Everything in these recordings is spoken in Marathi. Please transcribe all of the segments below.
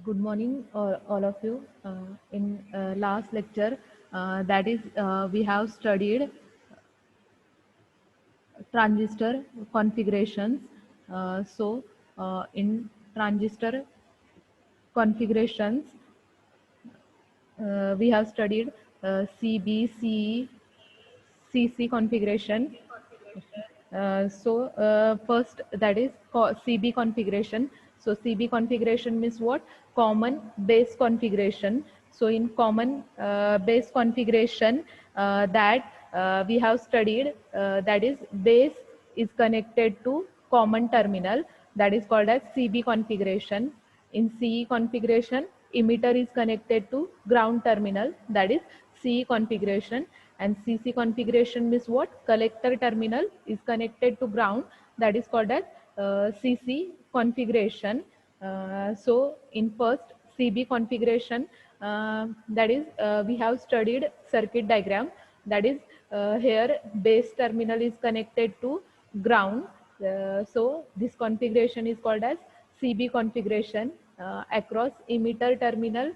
Good morning, all of you. In last lecture, that is, we have studied transistor configurations. In transistor configurations, we have studied CB, CC configuration. First, that is CB configuration. So CB configuration means what? Common base configuration. So in common base configuration, that we have studied, that is base is connected to common terminal, that is called as CB configuration. In CE configuration, emitter is connected to ground terminal, that is CE configuration. And CC configuration means what? Collector terminal is connected to ground, that is called as CC configuration. In first CB configuration, that is, we have studied circuit diagram, that is, here base terminal is connected to ground. This configuration is called as CB configuration. Across emitter terminal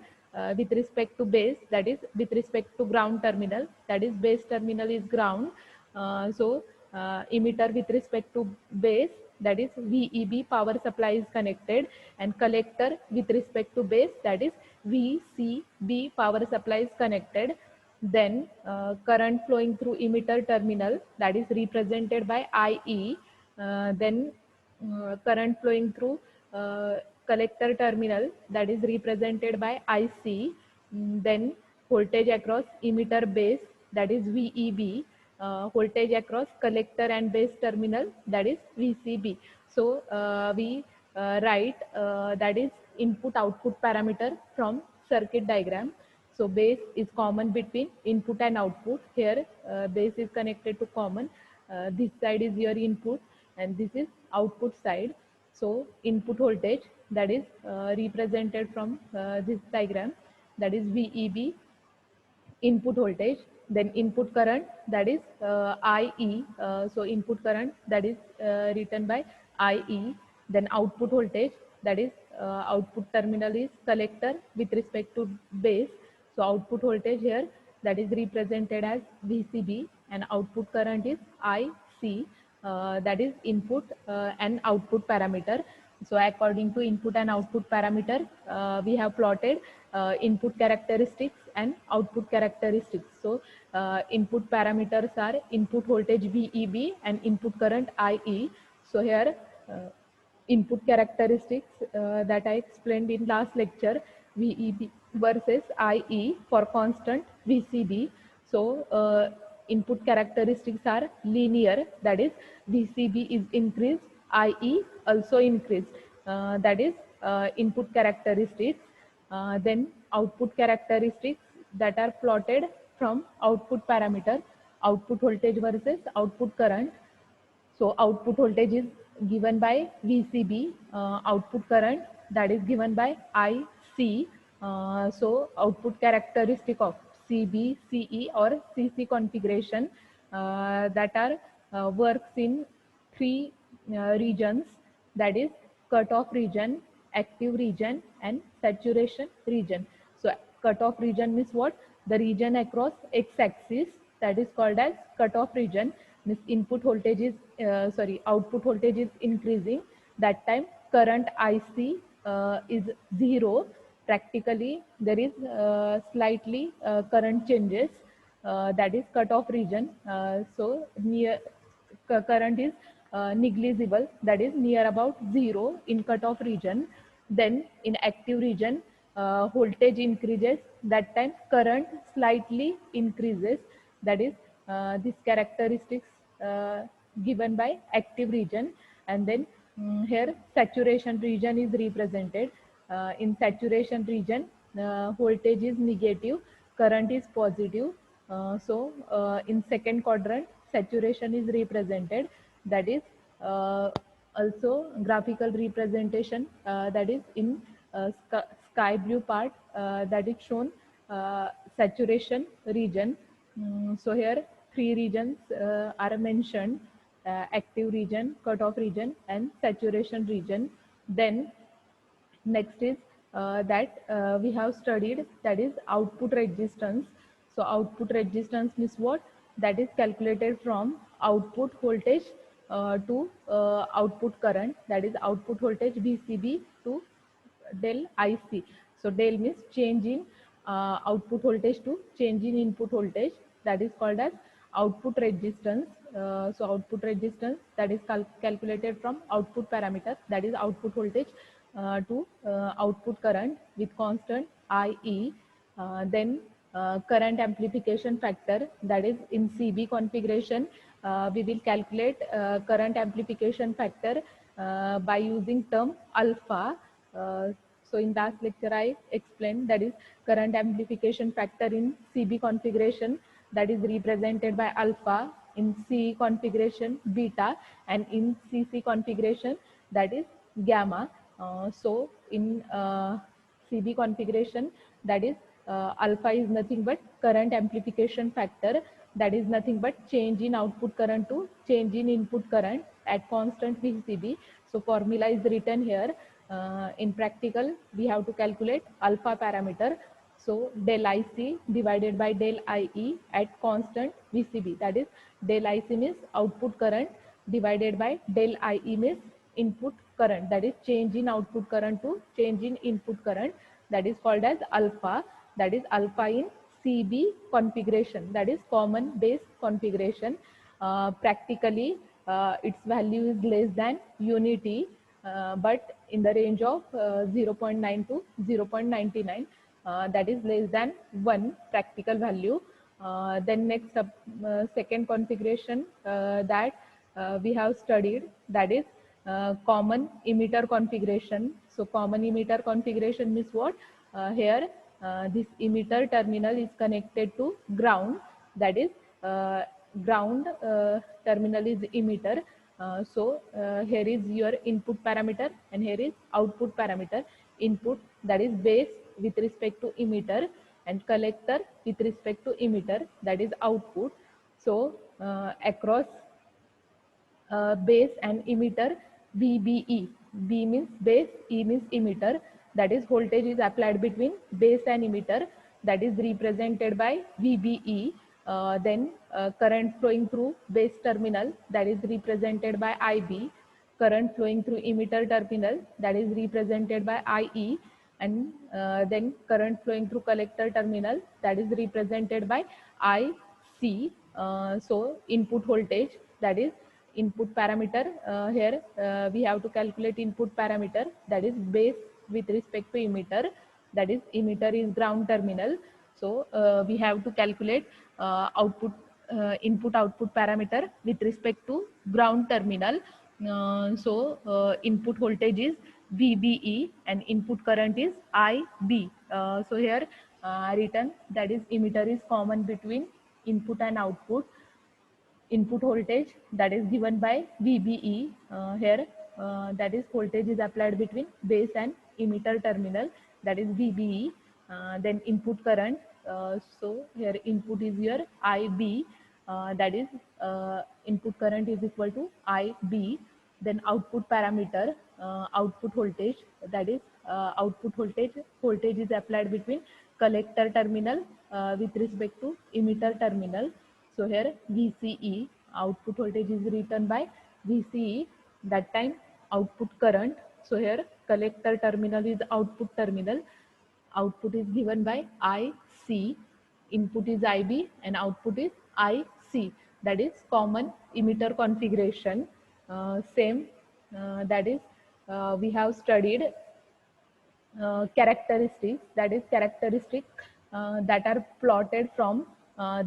with respect to base, that is with respect to ground terminal, that is base terminal is ground. Emitter with respect to base, that is VEB, power supply is connected, and collector with respect to base, that is VCB, power supply is connected. Then current flowing through emitter terminal, that is represented by IE. Then current flowing through collector terminal, that is represented by IC. Then voltage across emitter base, that is VEB. Voltage across collector and base terminal, that is VCB. We write, that is input output parameter from circuit diagram. So base is common between input and output. Here base is connected to common. This side is your input and this is output side. So input voltage, that is represented from this diagram, that is VEB, input voltage. Then input current, that is IE. Input current, that is written by IE. Then output voltage, that is output terminal is collector with respect to base. So output voltage here, that is represented as VCB, and output current is IC. That is input and output parameter. So according to input and output parameter, we have plotted input characteristics and output characteristics. So input parameters are input voltage VEB and input current IE. So here input characteristics that I explained in last lecture, VEB versus IE for constant VCB. So input characteristics are linear, that is VCB is increased, IE also increased, that is input characteristics. Then output characteristics that are plotted from output parameter, output voltage versus output current. So output voltage is given by VCB, output current that is given by IC. Output characteristic of CB, CE or CC configuration that are works in three regions, that is cutoff region, active region and saturation region. So cutoff region means what? The region across x-axis, that is called as cutoff region. Means input voltage is output voltage is increasing, that time current IC is zero. Practically there is slightly current changes, that is cutoff region. Current is negligible, that is near about zero in cutoff region. Then in active region, voltage increases, that time current slightly increases, that is this characteristics given by active region. And then here saturation region is represented. In saturation region, voltage is negative, current is positive. In second quadrant, saturation is represented, that is also graphical representation, that is in sky blue part, that is shown saturation region. Here three regions are mentioned, active region, cutoff region and saturation region. Then next is that we have studied, that is output resistance. So output resistance means what? That is calculated from output voltage to output current, that is output voltage VCB to del IC. So del means change in output voltage to change in input voltage, that is called as output resistance. So output resistance, that is calculated from output parameter, that is output voltage to output current with constant IE. Then current amplification factor, that is in CB configuration, we will calculate current amplification factor by using term alpha. uh, so in last lecture I explained, that is current amplification factor in CB configuration, that is represented by alpha, in C configuration beta, and in CC configuration, that is gamma. So in CB configuration, that is alpha is nothing but current amplification factor, that is nothing but change in output current to change in input current at constant VCB. So formula is written here. In practical, we have to calculate alpha parameter. So del IC divided by del IE at constant VCB, that is del IC means output current divided by del IE means input current, that is change in output current to change in input current, that is called as alpha, that is alpha in CB configuration, that is common base configuration. Practically, its value is less than unity, but in the range of 0.9 to 0.99, that is less than 1 practical value. Then next second configuration that we have studied, that is common emitter configuration. So common emitter configuration means what? Here this emitter terminal is connected to ground, that is ground terminal is emitter. So here is your input parameter and here is output parameter. Input, that is base with respect to emitter, and collector with respect to emitter, that is output. So across base and emitter VBE. B means base, E means emitter. That is voltage is applied between base and emitter. That is represented by VBE. Then current flowing through base terminal, that is represented by IB. Current flowing through emitter terminal, that is represented by IE. And then current flowing through collector terminal, that is represented by IC. So input voltage, that is input parameter. Here we have to calculate input parameter, that is base with respect to emitter, that is emitter is ground terminal. So we have to calculate output input output parameter with respect to ground terminal. So input voltage is VBE and input current is IB. So here written, that is emitter is common between input and output. Input voltage, that is given by VBE. Here that is voltage is applied between base and emitter terminal, that is VBE. Then input current, so here input is your IB, that is input current is equal to IB. Then output parameter, output voltage, that is output voltage is applied between collector terminal with respect to emitter terminal. So here VCE, output voltage is written by VCE, that time output current. So here collector terminal is output terminal, output is given by IC, input is IB and output is IC, that is common emitter configuration. Same, that is we have studied characteristics, that is characteristic that are plotted from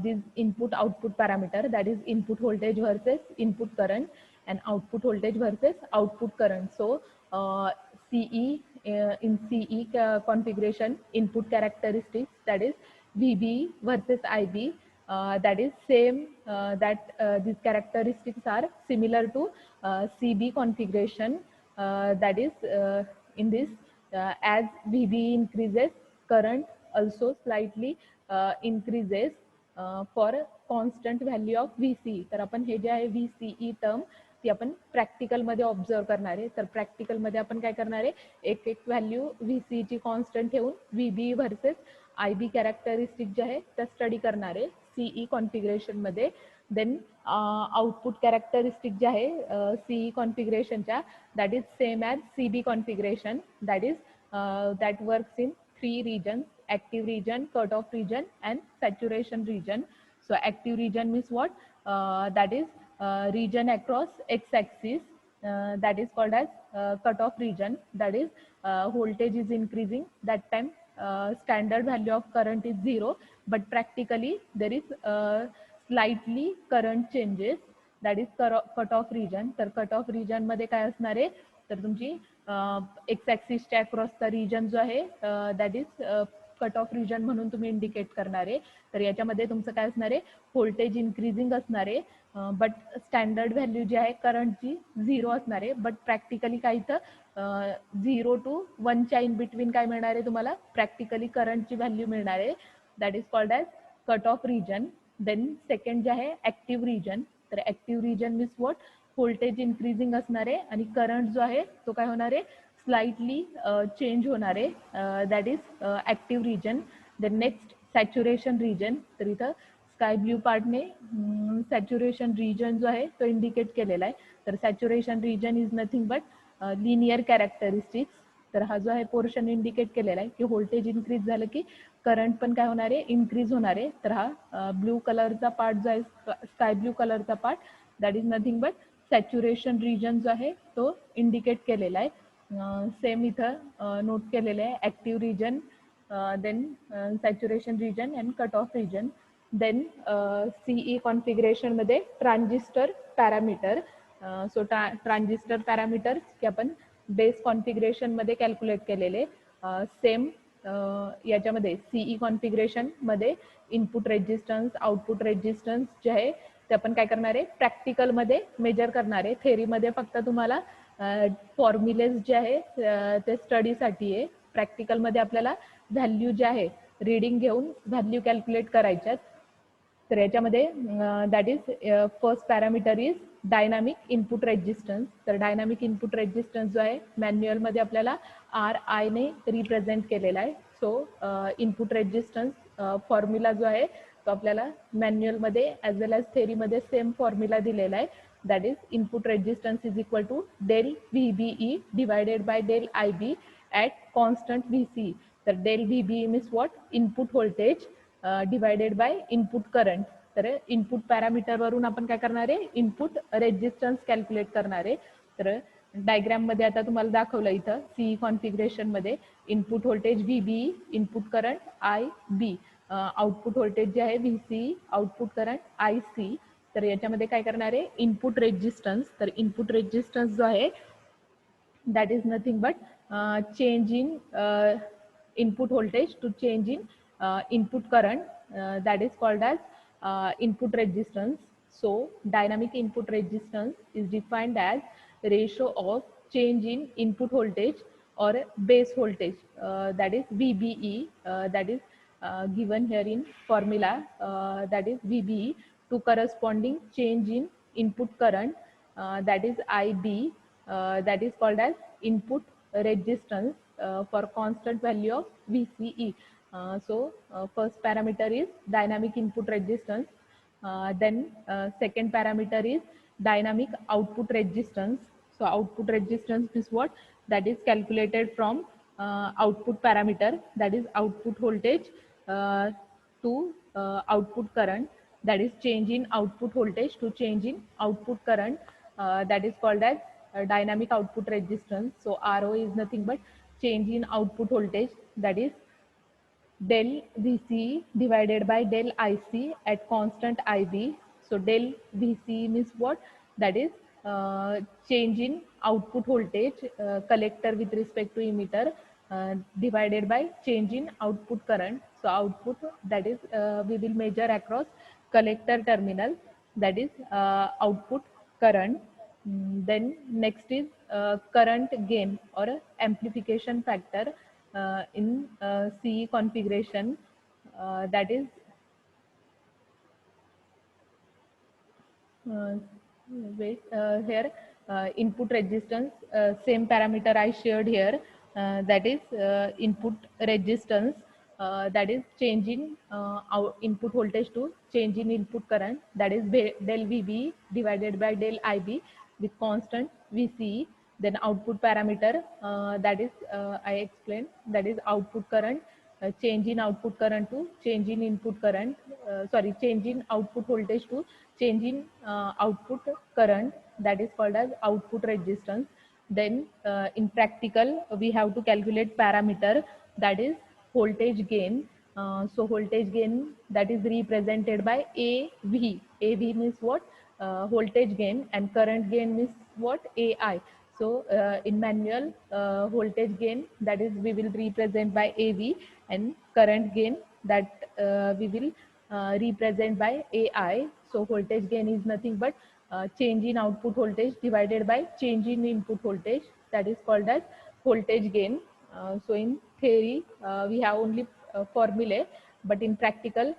this input output parameter, that is input voltage versus input current and output voltage versus output current. So CE, in CE configuration, input characteristics, that is VB versus IB, that is same, that these characteristics are similar to CB configuration, that is in this as VB increases, current also slightly increases for constant value of VCE. तर आपण हे जे आहे VCE term ती आपण प्रॅक्टिकलमध्ये ऑब्झर्व करणार आहे. तर प्रॅक्टिकलमध्ये आपण काय करणार आहे, एक एक व्हॅल्यू व्हीसी ची कॉन्स्टंट ठेवून व्हीबी व्हर्सेस आयबी कॅरेक्टरिस्टिक जे आहे त्या स्टडी करणार आहे सीई कॉन्फिगरेशनमध्ये. देन आउटपुट कॅरेक्टरिस्टिक जे आहे सीई कॉन्फिगरेशनच्या that is same as CB configuration, that is that works in 3 regions: active region, cutoff region, and saturation region. So active region means what? That is region across x-axis, that is called as cutoff region. That is voltage is increasing, that time standard value of current is 0, but practically there is slightly current changes. That is cutoff region. तर cutoff region मध्ये काय असणार आहे, तर तुमची एक्स ॲक्सिसच्या अक्रॉसचा रिजन जो आहे that is cut off region म्हणून तुम्ही इंडिकेट करणार आहे. तर याच्यामध्ये तुमचं काय असणार आहे, व्होल्टेज इन्क्रीजिंग असणार आहे, बट स्टँडर्ड व्हॅल्यू जी आहे करंटची 0 असणार आहे. बट प्रॅक्टिकली काय इथं 0 to 1च्या इन बिटवीन काय मिळणार आहे तुम्हाला, प्रॅक्टिकली करंटची व्हॅल्यू मिळणार आहे. That is called as cut off region. Then second जे आहे ॲक्टिव्ह रिजन. तर active region means what, voltage increasing असणार आहे आणि करंट जो आहे तो काय होणार आहे, स्लाइटली चेंज होणार आहे. That is active region. Then next saturation region. तर इथं स्काय ब्ल्यू पार्टने सॅच्युरेशन रिजन जो आहे तो इंडिकेट केलेला आहे. तर saturation region is nothing but linear characteristics. तर हा जो आहे पोर्शन इंडिकेट केलेला आहे की व्होल्टेज इन्क्रीज झालं की करंट पण काय होणार आहे, इन्क्रीज होणार आहे. तर हा ब्लू कलरचा पार्ट जो आहे, स्काय ब्लू कलरचा part, that is nothing but saturation region जो आहे तो इंडिकेट केलेला आहे. सेम इथं नोट केलेलं आहे active region, then saturation region and cut off region. Then CE कॉन्फिगरेशनमध्ये transistor parameter. So transistor parameter की आपण बेस कॉन्फिगरेशनमध्ये कॅल्क्युलेट केलेले. सेम याच्यामध्ये सीई कॉन्फिगरेशनमध्ये इनपुट रेजिस्टन्स, आउटपुट रेजिस्टन्स जे आहे ते आपण काय करणार आहे, प्रॅक्टिकलमध्ये मेजर करणार आहे. थेरीमध्ये फक्त तुम्हाला फॉर्म्युलेज जे आहे ते स्टडीसाठी आहे. प्रॅक्टिकलमध्ये आपल्याला व्हॅल्यू जे आहे रीडिंग घेऊन व्हॅल्यू कॅल्क्युलेट करायच्यात. तर याच्यामध्ये that is first parameter is dynamic input resistance. तर डायनामिक इनपुट रेजिस्टन्स जो आहे मॅन्युअलमध्ये आपल्याला RI ने रिप्रेझेंट केलेला आहे. सो इनपुट रेजिस्टन्स फॉर्म्युला जो आहे तो आपल्याला मॅन्युअलमध्ये ॲज वेल ॲज थेरीमध्ये सेम फॉर्म्युला दिलेला आहे. That is input resistance is equal to del VBE divided by del IB at constant VC. तर del VBE means what, input voltage divided by input current. तर इनपुट पॅरामीटरवरून आपण काय करणार आहे, इनपुट रेजिस्टन्स कॅल्क्युलेट करणार आहे. तर डायग्राममध्ये आता तुम्हाला दाखवलं इथं सीई कॉन्फिगरेशनमध्ये input voltage VBE, input current IB, output voltage जे आहे VCE, आउटपुट करंट IC. तर याच्यामध्ये काय करणार आहे, इनपुट रेजिस्टन्स. तर इनपुट रेजिस्टन्स जो आहे that is nothing but change in input voltage to change in input current, that is called as input resistance. So dynamic input resistance is defined as ratio of change in input voltage or base voltage, that is VBE, that is given here in formula, that is VBE, to corresponding change in input current, that is IB, that is called as input resistance for constant value of VCE. So first parameter is dynamic input resistance. Then second parameter is dynamic output resistance. So output resistance is what? That is calculated from output parameter, that is output voltage to output current, that is change in output voltage to change in output current, that is called as dynamic output resistance. So RO is nothing but change in output voltage, that is del VC divided by del IC at constant IB. So del VC means what? That is change in output voltage, collector with respect to emitter, divided by change in output current. So output, that is we will measure across collector terminal, that is output current. Then next is current gain or amplification factor in CE configuration, that is wait, here input resistance, same parameter I shared here, that is input resistance, that is change in our input voltage to change in input current, that is del VB divided by del IB with constant VCE. Then output parameter, that is I explained, that is output current, change in output current to change in input current, sorry, change in output voltage to change in output current, that is called as output resistance. Then in practical, we have to calculate parameter, that is voltage gain. So voltage gain, that is represented by AV. AV means what? Voltage gain, and current gain means what? AI. So in manual, voltage gain, that is we will represent by AV, and current gain, that we will represent by AI. So voltage gain is nothing but change in output voltage divided by change in input voltage, that is called as voltage gain. So in theory, we have only formulae, but in practical,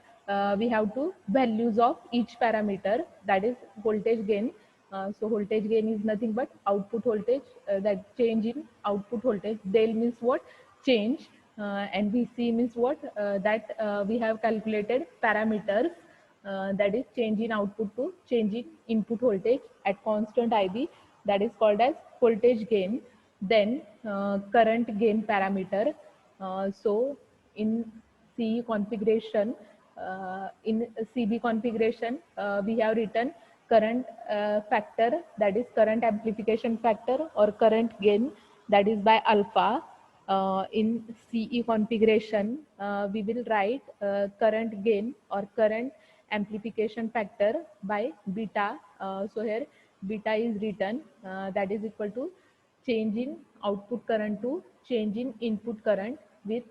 we have to values of each parameter, that is voltage gain. So voltage gain is nothing but output voltage, that change in output voltage. Del means what? Change. And VC means what? That we have calculated parameters, that is change in output to change in input voltage at constant IB, that is called as voltage gain. Then current gain parameter. So in CE configuration, in CB configuration, we have written current factor, that is current amplification factor or current gain, that is by alpha. In CE configuration, we will write current gain or current amplification factor by beta. So here beta is written, that is equal to change in output current to change in input current with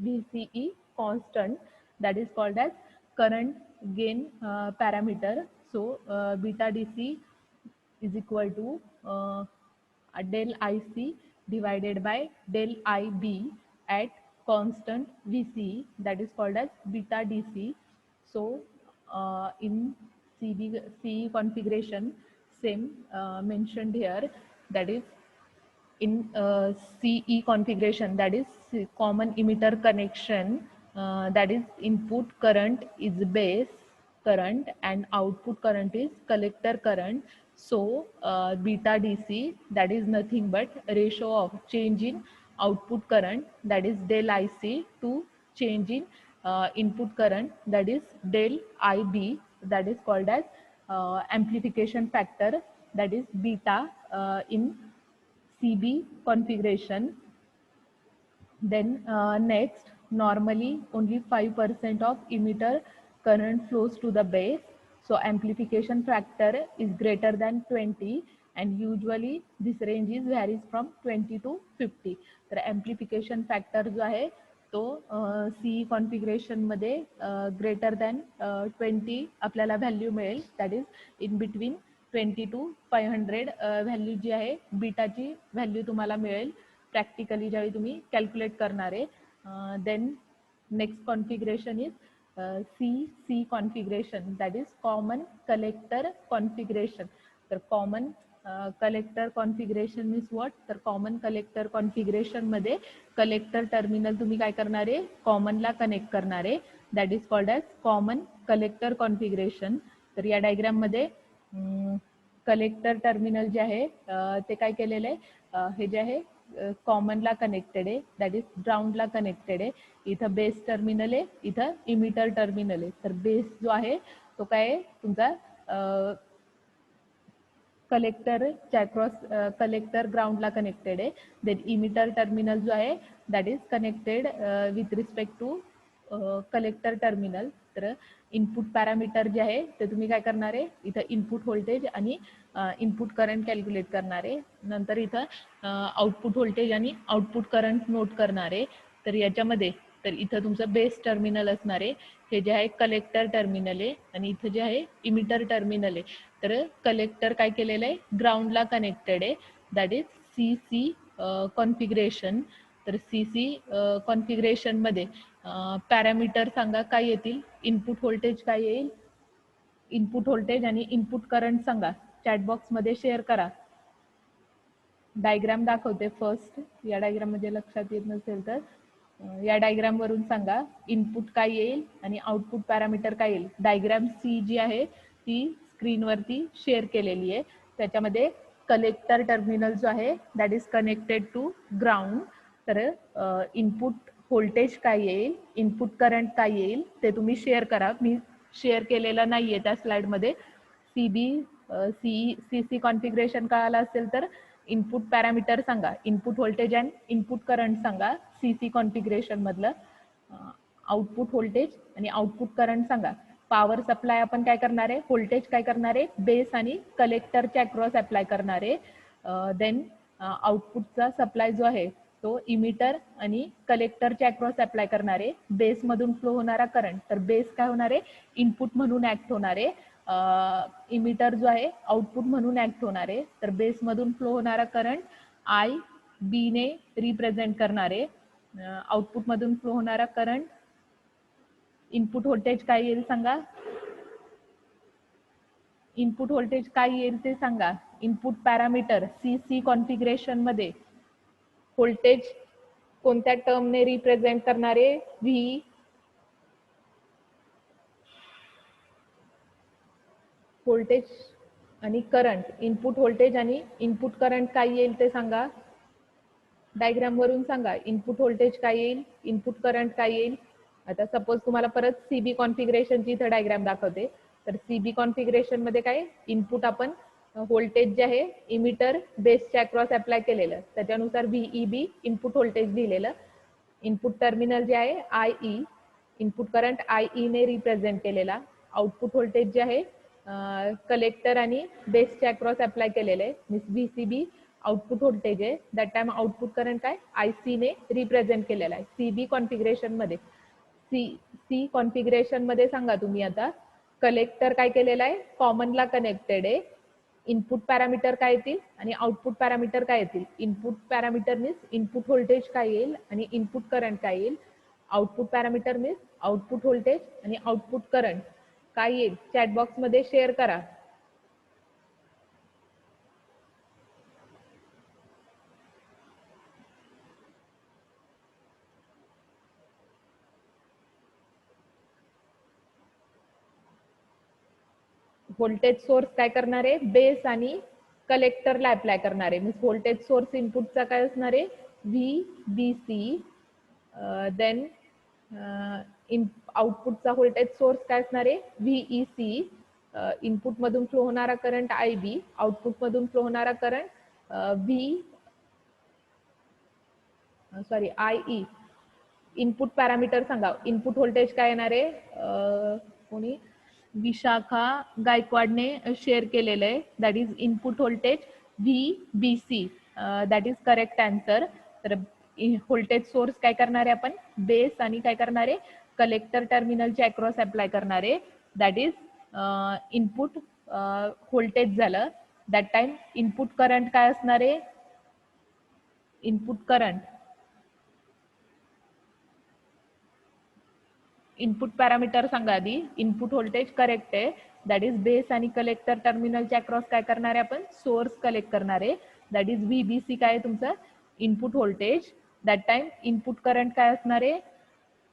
VCE constant, that is called as current gain parameter. So beta DC is equal to del IC divided by del IB at constant VCE, that is called as beta DC. So in CE configuration, same mentioned here, that is in CE configuration, that is common emitter connection, that is input current is base current and output current is collector current. So beta DC, that is nothing but ratio of change in output current, that is del IC, to change in input current, that is del IB, that is called as amplification factor, that is beta in CB configuration. Then next, normally only 5% of emitter current flows to the base. So amplification factor is greater than 20, and usually this range is varies from 20 to 50. तर amplification factor जो आहे तो CE configuration मध्ये greater than 20 आपल्याला व्हॅल्यू मिळेल, that is in between 20 to 500 value जी आहे बीटाची व्हॅल्यू तुम्हाला मिळेल प्रॅक्टिकली ज्यावेळी तुम्ही कॅल्क्युलेट करणार आहे. Then next configuration is C configuration, that is common collector configuration. तर common collector configuration means what? तर कॉमन कलेक्टर कॉन्फिगरेशन मध्ये कलेक्टर टर्मिनल तुम्ही काय करणार आहे? कॉमनला कनेक्ट करणार आहे, that is called as common collector configuration. तर या डायग्राम मध्ये कलेक्टर टर्मिनल जे आहे ते काय केलेलं आहे, हे जे आहे कॉमनला कनेक्टेड आहे, दॅट इज ग्राउंडला कनेक्टेड आहे. इथं बेस टर्मिनल आहे, इथं इमिटर टर्मिनल आहे. तर बेस जो आहे तो काय आहे तुमचा कलेक्टरच्या अक्रॉस, कलेक्टर ग्राउंडला कनेक्टेड आहे. देन इमिटर टर्मिनल जो आहे that is connected with respect to collector terminal. तर इनपुट पॅरामीटर जे आहे ते तुम्ही काय करणार आहे, इथं इनपुट व्होल्टेज आणि इनपुट करंट कॅल्क्युलेट करणार आहे. नंतर इथं आउटपुट व्होल्टेज आणि आउटपुट करंट नोट करणार आहे. तर याच्यामध्ये तर इथं तुमचं बेस टर्मिनल असणार आहे, हे जे आहे कलेक्टर टर्मिनल आहे, आणि इथं जे आहे इमिटर टर्मिनल आहे. तर कलेक्टर काय केलेलं आहे, ग्राउंडला कनेक्टेड आहे, दॅट इज CC कॉन्फिगरेशन. तर CC कॉन्फिगरेशन मध्ये पॅरामीटर सांगा काय येतील, इनपुट व्होल्टेज काय येईल, इनपुट व्होल्टेज आणि इनपुट करंट सांगा. चॅट बॉक्समध्ये शेअर करा. डायग्राम दाखवते फर्स्ट. या डायग्राम मध्ये लक्षात येत नसेल तर या डायग्राम वरून सांगा इनपुट काय येईल आणि आउटपुट पॅरामीटर काय येईल. डायग्राम सी जी आहे ती स्क्रीनवरती शेअर केलेली आहे. त्याच्यामध्ये कलेक्टर टर्मिनल जो आहे that is connected to ground. तर इनपुट व्होल्टेज काय येईल, इनपुट करंट काय येईल ते तुम्ही शेअर करा. मी शेअर केलेलं नाहीये त्या स्लाइडमध्ये. सी कॉन्फिगरेशन कळालं असेल तर इनपुट पॅरामीटर सांगा, input voltage and input current सांगा सी कॉन्फिगरेशन मधलं. आउटपुट व्होल्टेज आणि आउटपुट करंट सांगा. पॉवर सप्लाय आपण काय करणार आहे, व्होल्टेज काय करणार आहे, बेस आणि कलेक्टरच्या अक्रॉस अप्लाय करणार आहे. देन आउटपुटचा सप्लाय जो आहे तो इमिटर आणि कलेक्टरच्या अक्रॉस अप्लाय करणार आहे. बेस मधून फ्लो होणारा करंट, तर बेस काय होणार आहे, इनपुट म्हणून ऍक्ट होणार आहे. इमिटर जो आहे आउटपुट म्हणून ऍक्ट होणार आहे. तर बेस मधून फ्लो होणारा करंट आय बी ने रिप्रेझेंट करणार आहे. आउटपुट मधून फ्लो होणारा करंट, इनपुट व्होल्टेज काय येईल सांगा, इनपुट व्होल्टेज काय येईल ते सांगा. इनपुट पॅरामीटर सी कॉन्फिगरेशन मध्ये व्होल्टेज कोणत्या टर्मने रिप्रेझेंट करणारे, व्ही व्होल्टेज आणि करंट. इनपुट व्होल्टेज आणि इनपुट करंट काय येईल ते सांगा. डायग्राम वरून सांगा इनपुट व्होल्टेज काय येईल, इनपुट करंट काय येईल. आता सपोज तुम्हाला परत सीबी कॉन्फिगरेशनची इथं डायग्राम दाखवते. तर सीबी कॉन्फिगरेशन मध्ये काय, इनपुट आपण व्होल्टेज जे आहे इमिटर बेसच्या अक्रॉस अप्लाय केलेलं, त्याच्यानुसार व्हीईबी इनपुट व्होल्टेज दिलेलं. इनपुट टर्मिनल जे आहे I E, input current I E ने रिप्रेझेंट केलेला. आउटपुट व्होल्टेज जे आहे कलेक्टर आणि बेसच्या अक्रॉस अप्लाय केलेले आहे. मीन्स व्हीसीबी आउटपुट व्होल्टेज आहे. दॅट टाइम आउटपुट करंट काय आयसी ने रिप्रेझेंट केलेला आहे सीबी कॉन्फिगरेशन मध्ये. सी कॉन्फिगरेशन मध्ये सांगा तुम्ही आता कलेक्टर काय केलेला आहे, कॉमनला कनेक्टेड आहे. इनपुट पॅरामीटर काय येतील आणि आउटपुट पॅरामीटर काय येतील. Input parameter means input voltage काय येईल आणि इनपुट करंट काय येईल. Output parameter means output voltage आणि आउटपुट करंट काय येईल. चॅट बॉक्स मध्ये शेअर करा. व्होल्टेज सोर्स काय करणार आहे, बेस आणि कलेक्टरला अप्लाय करणार आहे. मीन्स व्होल्टेज सोर्स इनपुटचा काय असणार आहे, व्ही बी सी. देन आउटपुटचा व्होल्टेज सोर्स काय असणार आहे, व्हीई सी. इनपुट मधून फ्लो होणारा करंट आय बी, आउटपुट मधून फ्लो होणारा current I E. Input parameter सांगा. इनपुट व्होल्टेज काय येणार आहे, कोणी विशाखा गायकवाडने शेअर केलेलं आहे. That is input voltage V B C. That is correct answer. तर व्होल्टेज सोर्स काय करणार आहे आपण, बेस आणि काय करणार आहे, कलेक्टर टर्मिनलच्या अक्रॉस अप्लाय करणार आहे. दॅट इज इनपुट व्होल्टेज झालं. दॅट टाइम इनपुट करंट काय असणार आहे, इनपुट करंट, इनपुट पॅरामीटर सांगा आधी. इनपुट व्होल्टेज करेक्ट आहे. दॅट इज बेस आणि कलेक्टर टर्मिनलच्या अक्रॉस काय करणार आहे आपण, सोर्स कलेक्ट करणार आहे. दॅट इज व्हीबीसी काय आहे तुमचं, input voltage. That time input current काय असणार आहे,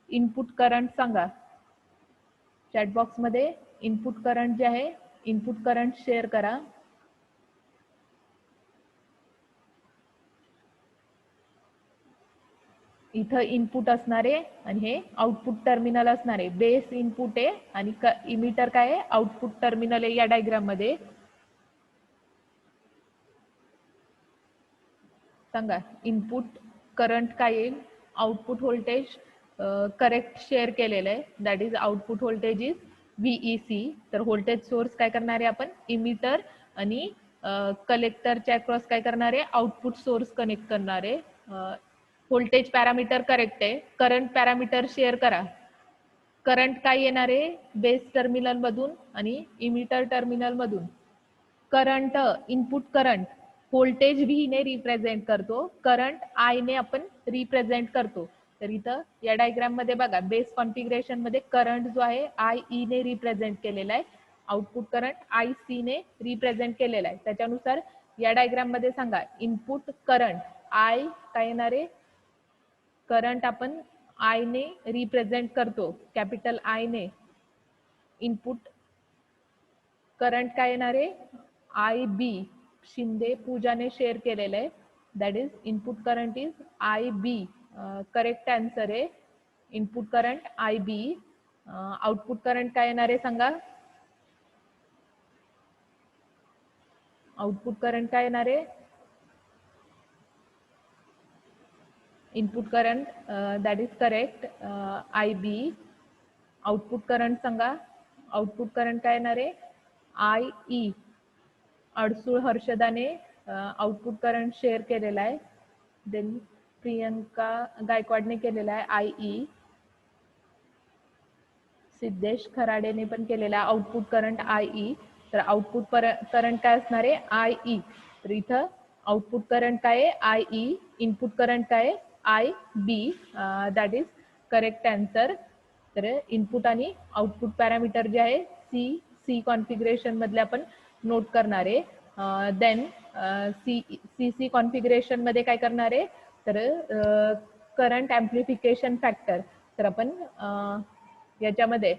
इनपुट करंट सांगा. चॅट बॉक्स मध्ये इनपुट करंट जे आहे, इनपुट करंट शेअर करा. इथं इनपुट असणार आहे आणि हे आउटपुट टर्मिनल असणार आहे. बेस इनपुट आहे आणि इमिटर काय आहे, आउटपुट टर्मिनल आहे या डायग्राम मध्ये. सांगा इनपुट करंट काय येईल, आउटपुट व्होल्टेज करेक्ट शेअर केलेलं आहे. That is output voltage is VEC. तर व्होल्टेज सोर्स काय करणार आहे आपण, इमिटर आणि कलेक्टरच्या अक्रॉस काय करणार आहे, आउटपुट सोर्स कनेक्ट करणार आहे. व्होल्टेज पॅरामीटर करेक्ट आहे. करंट पॅरामीटर शेअर करा. करंट काय येणार आहे, बेस टर्मिनल मधून आणि इमिटर टर्मिनल मधून. Current, input current voltage V ने रिप्रेझेंट करतो, करंट आय ने आपण रिप्रेझेंट करतो. तर इथं या डायग्राम मध्ये बघा बेस कॉन्फिगरेशन मध्ये करंट जो आहे आय ई ने रिप्रेझेंट केलेला आहे. आउटपुट करंट आय सी ने रिप्रेझेंट केलेला आहे. त्याच्यानुसार या डायग्राम मध्ये सांगा इनपुट करंट आय काय येणार आहे, करंट आपण आय ने रिप्रेझेंट करतो कॅपिटल आय ने. इनपुट करंट काय येणार आहे, आय बी. शिंदे पूजाने शेअर केलेलं आहे. That is input current is I B. Correct answer आहे input current I B. Output current काय येणार आहे सांगा, आउटपुट करंट काय येणार आहे, input current that is correct I B. Output current सांगा, आउटपुट करंट काय येणार आहे, आय ई. अडसूळ हर्षदाने आउटपुट करंट शेअर केलेला आहे. देन प्रियंका गायकवाडने केलेला आहे आय ई. सिद्धेश खराडेने पण केलेला आउटपुट करंट आय ई. तर आउटपुट करंट काय असणार आहे, आय ई. तर इथं आउटपुट करंट काय आहे, आय ई. इनपुट करंट काय आहे, I B. That is correct answer. तर इनपुट आणि आउटपुट पॅरामीटर जे आहे सी कॉन्फिगरेशन मधले आपण नोट करणार आहे. देन सी कॉन्फिगरेशन मध्ये काय करणार आहे, तर करंट ॲम्प्लिफिकेशन फॅक्टर. तर आपण याच्यामध्ये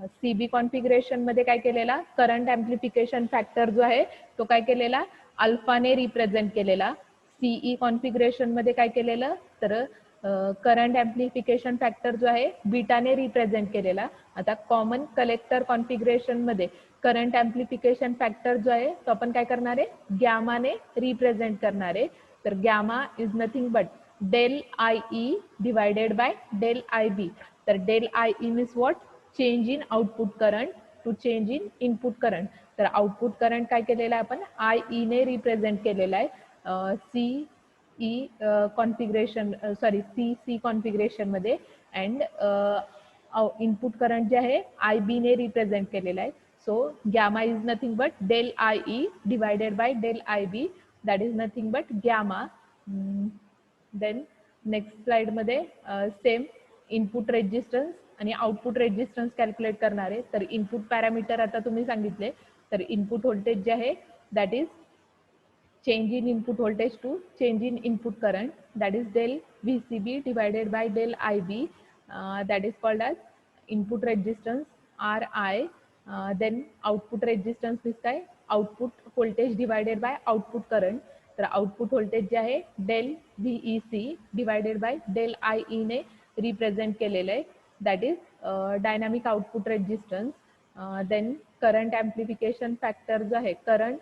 सीबी कॉन्फिगरेशन मध्ये काय केलेला, करंट ॲम्प्लिफिकेशन फॅक्टर जो आहे तो काय केलेला, अल्फाने रिप्रेझेंट केलेला. सीई कॉन्फिगरेशन मध्ये काय केलेलं, तर करंट ॲम्प्लिफिकेशन फॅक्टर जो आहे बीटाने रिप्रेझेंट केलेला. आता कॉमन कलेक्टर कॉन्फिगरेशन मध्ये करंट ॲम्प्लिफिकेशन फॅक्टर जो आहे तो आपण काय करणार आहे, गॅमाने रिप्रेझेंट करणार आहे. तर gamma is nothing but del I E divided by del I B. तर del I E means what, change in output current to change in input current. तर आउटपुट करंट काय केलेला आहे आपण आय ई ने रिप्रेझेंट केलेला आहे. C E configuration C configuration मध्ये. अँड इनपुट करंट जे आहे आय बी ने रिप्रेझेंट केलेला आहे. So gamma is nothing but del I E divided by del I B. That is nothing but gamma. Then next slide मध्ये सेम इनपुट रेजिस्टन्स आणि आउटपुट रेजिस्टन्स कॅल्क्युलेट करणार आहे. तर इनपुट पॅरामीटर आता तुम्ही सांगितले, तर इनपुट व्होल्टेज जे आहे that is change in input voltage to change in input current, that is del VCB divided by del IB. That is called as input resistance RI. Then output resistance is काय, output voltage divided by output current. तर आउटपुट व्होल्टेज जे आहे del VEC divided by del IE ने रिप्रेझेंट केलेलं आहे. That is dynamic output resistance. Then current amplification factor जो आहे, current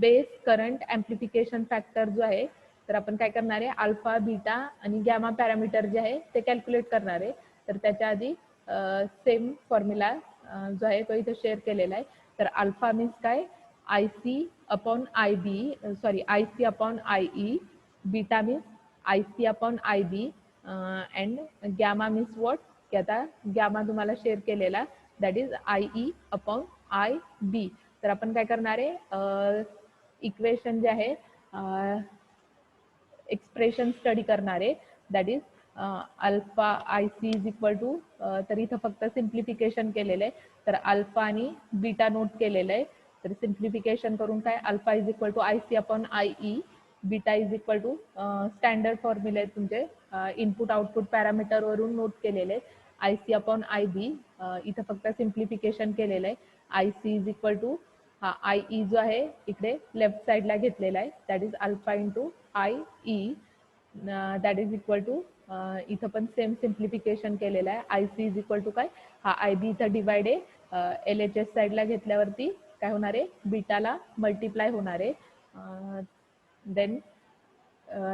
base current amplification factor जो आहे, तर आपण काय करणार आहे, अल्फा बीटा आणि गॅमा पॅरामीटर जे आहे ते कॅल्क्युलेट करणार आहे. तर त्याच्या आधी सेम फॉर्म्युला जो आहे तो इथे शेअर केलेला आहे. तर अल्फा मीन्स काय, I C upon I B, sorry I C upon I E. Beta means I C upon I B. And gamma means what, की आता गॅमा तुम्हाला शेअर केलेला that is I E upon I B. तर आपण काय करणार आहे, इक्वेशन जे आहे एक्सप्रेशन स्टडी करणार आहे. That is alpha I C is equal to, तर इथं फक्त सिम्प्लिफिकेशन केलेलं आहे. तर अल्फा आणि बीटा नोट केलेलं आहे. तर सिम्प्लिफिकेशन करून काय, alpha is equal to I C upon I E. Beta is equal to standard फॉर्म्युले आहेत तुमचे इनपुट आउटपुट पॅरामीटर वरून नोट केलेले आहेत. I C upon I B, इथं फक्त सिम्प्लिफिकेशन केलेलं आहे. I C is equal to, हा आय ई जो आहे इकडे लेफ्ट साईडला घेतलेला आहे, that is alpha into I E. That is equal to, इथं पण सेम सिम्प्लिफिकेशन केलेलं आहे. I C is equal to काय, हा आय बी इथं डिवाइड आहे, एल एच एस साईडला घेतल्यावरती काय होणार आहे, बीटाला मल्टिप्लाय होणार आहे. देन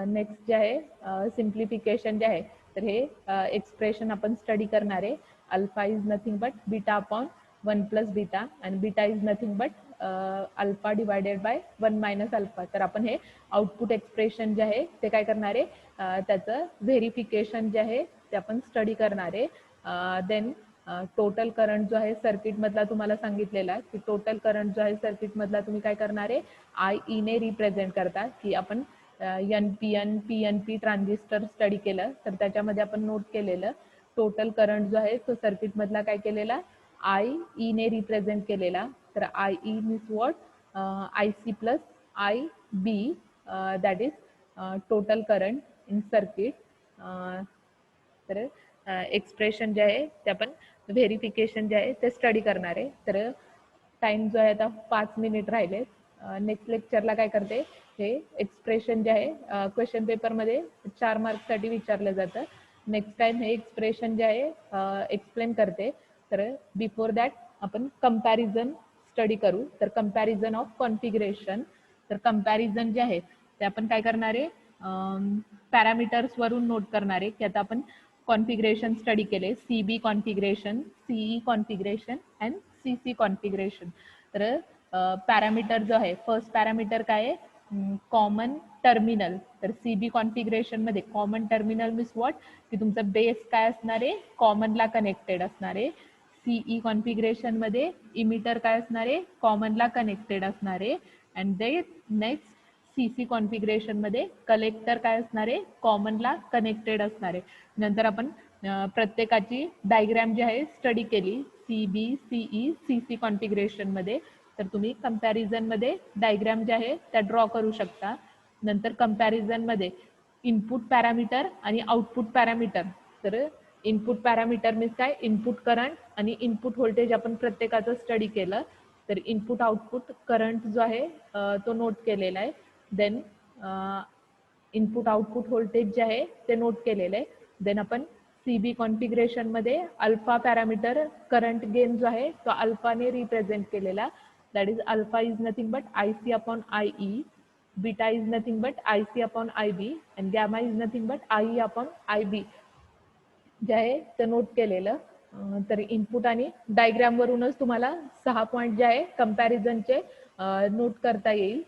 नेक्स्ट जे आहे सिम्प्लिफिकेशन जे आहे, तर हे एक्सप्रेशन आपण स्टडी करणार आहे. Alpha is nothing but beta upon 1 plus beta आणि beta is nothing but alpha divided by 1 minus alpha. तर आपण हे आउटपुट एक्सप्रेशन जे आहे ते काय करणार आहे, त्याचं व्हेरिफिकेशन जे आहे ते आपण स्टडी करणार आहे. देन टोटल करंट जो आहे सर्किटमधला तुम्हाला सांगितलेला की टोटल करंट जो आहे सर्किटमधला तुम्ही काय करणार आहे, आय ई ने रिप्रेझेंट करता. की आपण NPN PNP ट्रान्झिस्टर स्टडी केलं, तर त्याच्यामध्ये आपण नोट केलेलं टोटल करंट जो आहे तो सर्किटमधला काय केलेला, आय ई ने रिप्रेझेंट केलेला. तर I E means what, I C plus I B, that is total current in circuit. तर एक्सप्रेशन जे आहे ते आपण व्हेरिफिकेशन जे आहे ते स्टडी करणार आहे. तर टाइम जो आहे आता 5 मिनिट राहिले. नेक्स्ट लेक्चरला काय करते, हे एक्सप्रेशन जे आहे क्वेश्चन पेपरमध्ये 4 मार्क्ससाठी विचारलं जातं. नेक्स्ट टाइम हे एक्सप्रेशन जे आहे एक्सप्लेन करते. तर बिफोर दॅट आपण कंपॅरिझन स्टडी करू. तर कंपॅरिझन ऑफ कॉन्फिगरेशन. तर कंपॅरिझन जे आहे ते आपण काय करणार आहे, पॅरामीटर्सवरून नोट करणार आहे की आता आपण कॉन्फिगरेशन स्टडी केले, C B configuration, CE configuration and C C configuration. तर पॅरामीटर जो आहे, फर्स्ट पॅरामीटर काय आहे, कॉमन टर्मिनल. तर सी बी कॉन्फिगरेशनमध्ये कॉमन टर्मिनल मीन्स वॉट, की तुमचं बेस काय असणार आहे, कॉमनला कनेक्टेड असणार आहे. सीई कॉन्फिगरेशनमध्ये इमिटर काय असणार आहे, कॉमनला कनेक्टेड असणार आहे. And the next C C कॉन्फिगरेशनमध्ये कलेक्टर काय असणार आहे, कॉमनला कनेक्टेड असणार आहे. नंतर आपण प्रत्येकाची डायग्रॅम जी आहे स्टडी केली C B CE C C कॉन्फिगरेशनमध्ये. तर तुम्ही कंपॅरिझनमध्ये डायग्रॅम जे आहे त्या ड्रॉ करू शकता. नंतर कंपॅरिझनमध्ये इनपुट पॅरामीटर आणि आउटपुट पॅरामीटर. तर इनपुट पॅरामीटर मीन्स काय, इनपुट करंट आणि इनपुट व्होल्टेज आपण प्रत्येकाचं स्टडी केलं. तर इनपुट आउटपुट करंट जो आहे तो नोट केलेला आहे. देन इनपुट आउटपुट व्होल्टेज जे आहे ते नोट केलेलं आहे. देन आपण सी बी कॉन्फिगरेशनमध्ये अल्फा पॅरामीटर करंट गेन जो आहे तो अल्फाने रिप्रेझेंट केलेला. That is alpha is nothing but I C upon I E, beta is nothing but I C upon I B and gamma is nothing but I E upon I B जे आहे ते नोट केलेलं. तर इनपुट आणि डायग्रामवरूनच तुम्हाला 6 पॉईंट जे आहे कंपॅरिझनचे नोट करता येईल.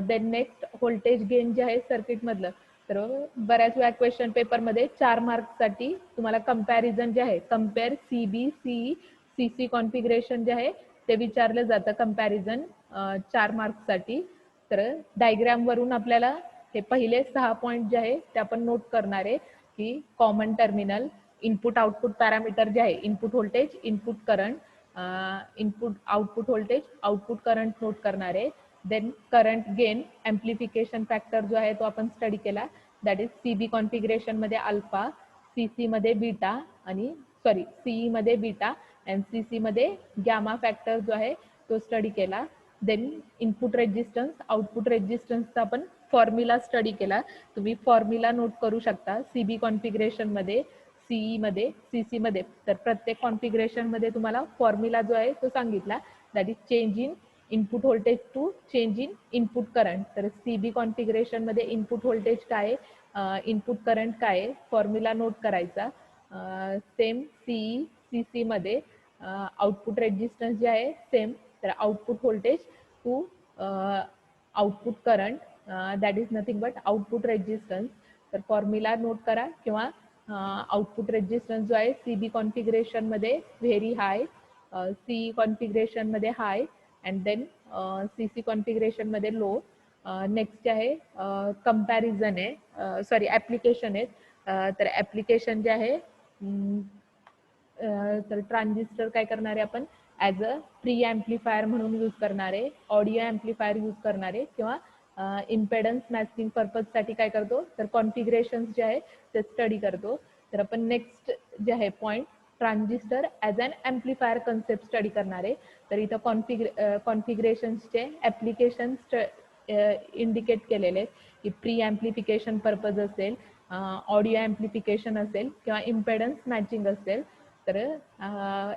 देन नेक्स्ट व्होल्टेज गेन जे आहे सर्किटमधलं. तर बऱ्याच वेळा क्वेश्चन पेपरमध्ये 4 मार्क्ससाठी तुम्हाला कंपॅरिझन जे आहे, compare C B CE C C configuration जे आहे ते विचारलं जातं कंपॅरिझन 4 मार्क्ससाठी. तर डायग्रामवरून आपल्याला हे पहिले 6 पॉईंट जे आहे ते आपण नोट करणार आहे, की common terminal, input output parameter जे आहे, input voltage input current, input output voltage output current note करणार आहे. Then current gain amplification factor जो आहे तो आपण स्टडी केला. दॅट इज सी बी कॉन्फिगरेशनमध्ये अल्फा, सी सीमध्ये बीटा आणि सीईमध्ये बीटा अँड सी सीमध्ये गॅमा फॅक्टर जो आहे तो स्टडी केला. देन इनपुट रेजिस्टन्स आउटपुट रेजिस्टन्सचा आपण फॉर्म्युला स्टडी केला. तुम्ही फॉर्म्युला नोट करू शकता सी बी कॉन्फिगरेशनमध्ये, सीईमध्ये, सी सीमध्ये. तर प्रत्येक कॉन्फिगरेशनमध्ये तुम्हाला फॉर्म्युला जो आहे तो सांगितला. That is change in input voltage to change in input current. तर सी बी कॉन्फिगरेशनमध्ये इनपुट व्होल्टेज काय आहे, इनपुट करंट काय आहे, फॉर्म्युला नोट करायचा. सेम सीई सी सीमध्ये आउटपुट रेजिस्टन्स जे आहे सेम. तर output voltage to output current, that is nothing but output resistance. तर फॉर्म्युला नोट करा किंवा आउटपुट रेजिस्टन्स जो आहे सी बी कॉन्फिगरेशनमध्ये व्हेरी हाय, सीई कॉन्फिगरेशनमध्ये हाय अँड देन सी सी कॉन्फिगरेशनमध्ये लो. नेक्स्ट आहे कंपॅरिझन आहे, ॲप्लिकेशन आहेत. तर ॲप्लिकेशन जे आहे, तर ट्रान्झिस्टर काय करणार आहे आपण ॲज अ प्री ॲम्प्लिफायर म्हणून यूज करणार आहे, ऑडिओ ॲम्प्लिफायर यूज करणार आहे किंवा इम्पेडन्स मॅचिंग पर्पजसाठी काय करतो, तर कॉन्फिगरेशन्स जे आहे ते स्टडी करतो. तर आपण नेक्स्ट जे आहे point, transistor as an amplifier concept study करणार आहे. तर इथं कॉन्फिगरेशन्सचे ॲप्लिकेशन्स इंडिकेट केलेले आहेत, की प्री ॲम्प्लिफिकेशन पर्पज असेल, ऑडिओ ॲम्प्लिफिकेशन असेल किंवा इम्पेडन्स मॅचिंग असेल. तर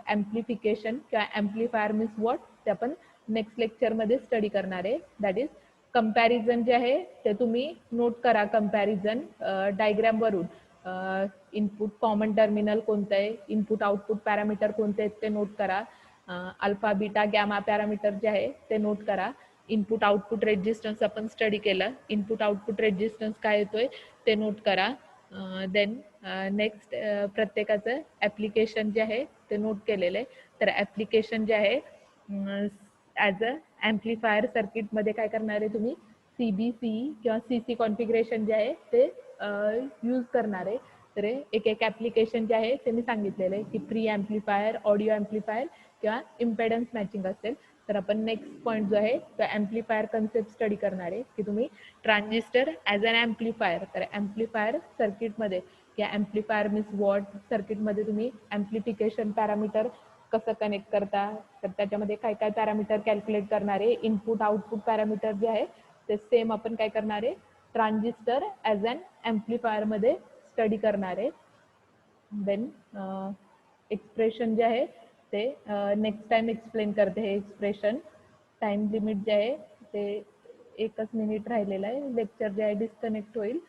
ॲम्प्लिफिकेशन किंवा ॲम्प्लिफायर मीन्स वॉट ते आपण नेक्स्ट लेक्चरमध्ये स्टडी करणार आहे. दॅट इज कंपॅरिझन जे आहे ते तुम्ही नोट करा. कंपॅरिझन डायग्रॅमवरून इनपुट कॉमन टर्मिनल कोणतं आहे, इनपुट आउटपुट पॅरामीटर कोणते आहेत ते नोट करा. अल्फा बीटा गॅमा पॅरामीटर जे आहे ते नोट करा. इनपुट आउटपुट रेजिस्टन्स आपण स्टडी केलं, इनपुट आउटपुट रेजिस्टन्स काय येतोय ते नोट करा. देन नेक्स्ट प्रत्येकाचं ॲप्लिकेशन जे आहे ते नोट केलेलं आहे. तर ॲप्लिकेशन जे आहे ॲज अ ॲम्प्लिफायर सर्किटमध्ये काय करणार आहे तुम्ही, सी बी सीई किंवा सी सी कॉन्फिगरेशन जे आहे ते यूज करणार आहे. तर एक एक ॲप्लिकेशन जे आहे ते मी सांगितलेलं आहे की प्री ॲम्प्लिफायर, ऑडिओ ॲम्प्लिफायर किंवा इम्पेडन्स मॅचिंग असेल. तर आपण नेक्स्ट पॉईंट जो आहे तो ॲम्प्लिफायर कन्सेप्ट स्टडी करणार आहे की तुम्ही ट्रान्झिस्टर ॲज अन ॲम्प्लिफायर, तर ॲम्प्लिफायर सर्किटमध्ये किंवा ॲम्प्लिफायर मीन्स वॉट सर्किटमध्ये तुम्ही ॲम्प्लिफिकेशन पॅरामीटर कसं कनेक्ट करता, तर त्याच्यामध्ये काय काय पॅरामीटर कॅल्क्युलेट करणार आहे. इनपुट आउटपुट पॅरामीटर जे आहे ते सेम आपण काय करणार आहे ट्रान्झिस्टर ॲज अन ॲम्प्लिफायरमध्ये स्टडी करणार आहे. देन एक्सप्रेशन जे आहे ते नेक्स्ट टाइम एक्सप्लेन करते. हे एक्सप्रेशन टाइम लिमिट जे आहे ते 1 मिनिट राहिलेलं आहे. लेक्चर जे आहे डिस्कनेक्ट होईल.